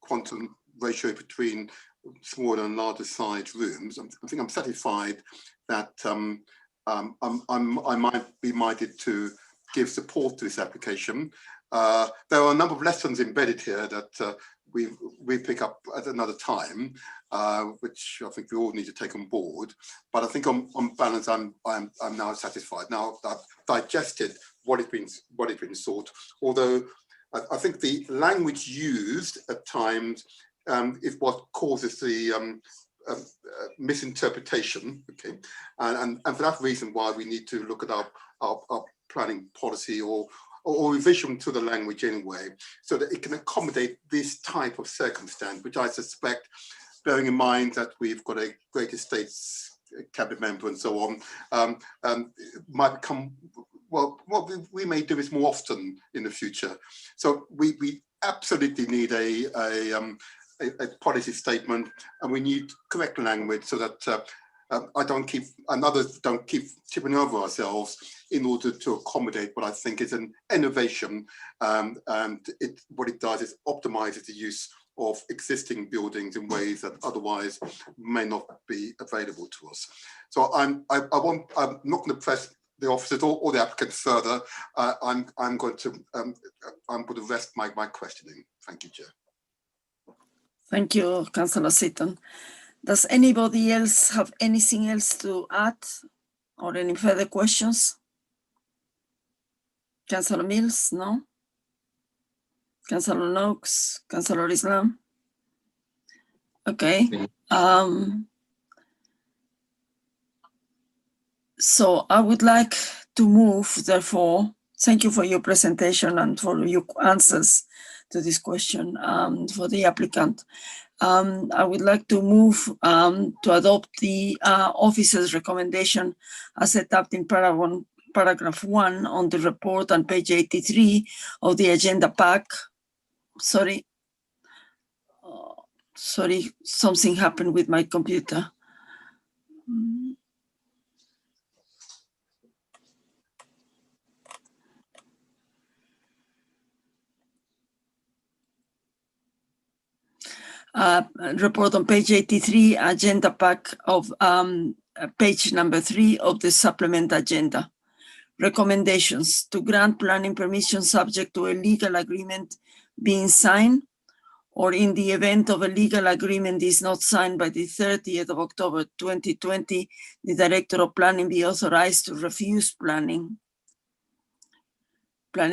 quantum ratio between smaller and larger sized rooms. I think I'm satisfied that I might be minded to give support to this application. There are a number of lessons embedded here that we pick up at another time, which I think we all need to take on board. But I think on balance, I'm now satisfied. Now I've digested what has been sought, although I think the language used at times is what causes the misinterpretation. Okay, and for that reason, why we need to look at our planning policy or revision to the language anyway, so that it can accommodate this type of circumstance, which I suspect, bearing in mind that we've got a Great Estates cabinet member and so on, might become well, what we may do this more often in the future. So we absolutely need a policy statement, and we need correct language so that I don't keep, and others don't keep tipping over ourselves in order to accommodate what I think is an innovation. And what it does is optimizes the use of existing buildings in ways that otherwise may not be available to us. So I'm not going to press the officers or the applicants further. I'm going to rest my questioning. Thank you, Chair. Thank you, Councillor Seaton. Does anybody else have anything else to add or any further questions? Councillor Mills, no? Councillor Noakes, Councillor Islam? Okay. So I would like to move, therefore, thank you for your presentation and for your answers to this question for the applicant. I would like to move to adopt the officer's recommendation as set up in paragraph 1 on the report on page 83 of the agenda pack. Sorry, something happened with my computer. Report on page 83, agenda pack of page number 3 of the supplement agenda. Recommendations to grant planning permission subject to a legal agreement being signed, or in the event of a legal agreement is not signed by the 30th of October 2020, the Director of Planning be authorized to refuse planning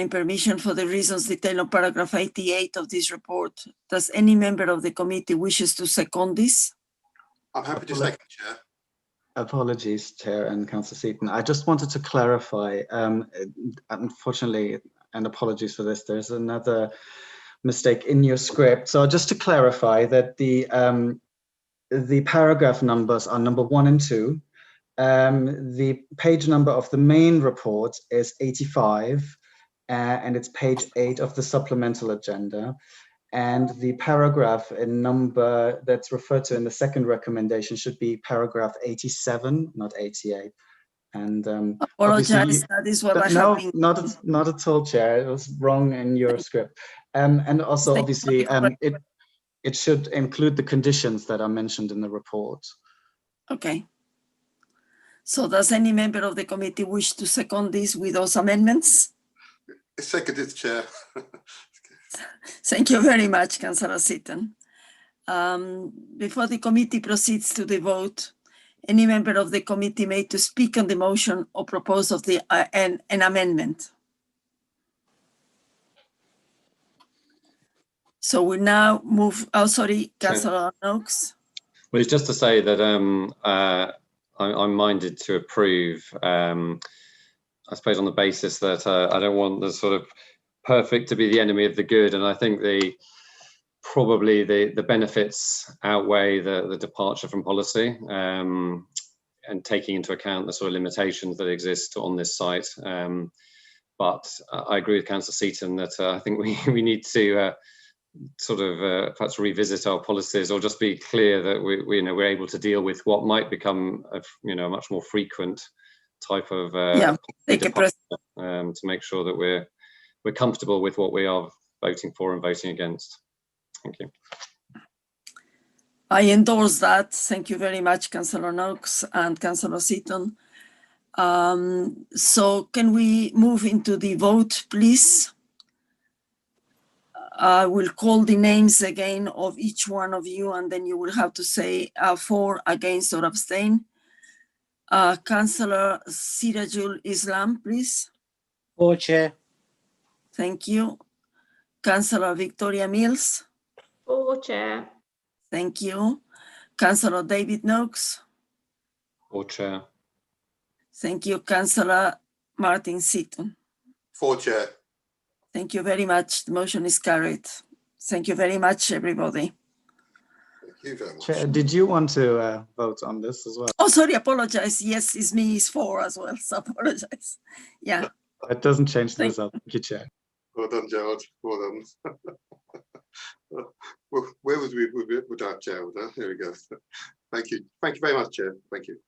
permission for the reasons detailed on paragraph 88 of this report. Does any member of the committee wishes to second this? I'm happy to second, Chair. Apologies, Chair and Councillor Seaton. I just wanted to clarify, unfortunately, and apologies for this, there's another mistake in your script. So just to clarify that the paragraph numbers are number 1 and 2. The page number of the main report is 85, and it's page 8 of the supplemental agenda. And the paragraph in number that's referred to in the second recommendation should be paragraph 87, not 88. And apologize, that is what I have been. Not at all, Chair. It was wrong in your script. And also, obviously, it should include the conditions that are mentioned in the report. Okay. So does any member of the committee wish to second this with those amendments? Seconded, Chair. Thank you very much, Councillor Seaton. Before the committee proceeds to the vote, any member of the committee may to speak on the motion or propose of the an amendment. So we now move. Oh, sorry, Councillor Noakes. Well, it's just to say that I'm minded to approve. I suppose on the basis that I don't want the sort of perfect to be the enemy of the good, and I think probably the benefits outweigh the departure from policy, and taking into account the sort of limitations that exist on this site. But I agree with Councillor Seaton that I think we need to sort of perhaps revisit our policies, or just be clear that we're able to deal with what might become a much more frequent type of to make sure that we're comfortable with what we are voting for and voting against. Thank you. I endorse that. Thank you very much, Councillor Noakes and Councillor Seaton. So can we move into the vote, please? I will call the names again of each one of you, and then you will have to say for, against, or abstain. Councillor Sirajul Islam, please. For, Chair. Thank you. Councillor Victoria Mills. For, Chair. Thank you. Councillor David Noakes. For, Chair. Thank you. Councillor Martin Seaton. For, Chair. Thank you very much. The motion is carried. Thank you very much, everybody. Thank you very much. Chair, did you want to vote on this as well? Oh, sorry, apologize. Yes, it's me, it's for as well, so apologize. Yeah, That doesn't change the result. Thank you, Chair. Well done, Gerald. Well done. Well, where was we without Gerald? Huh? Here we go. Thank you. Thank you very much, Chair. Thank you.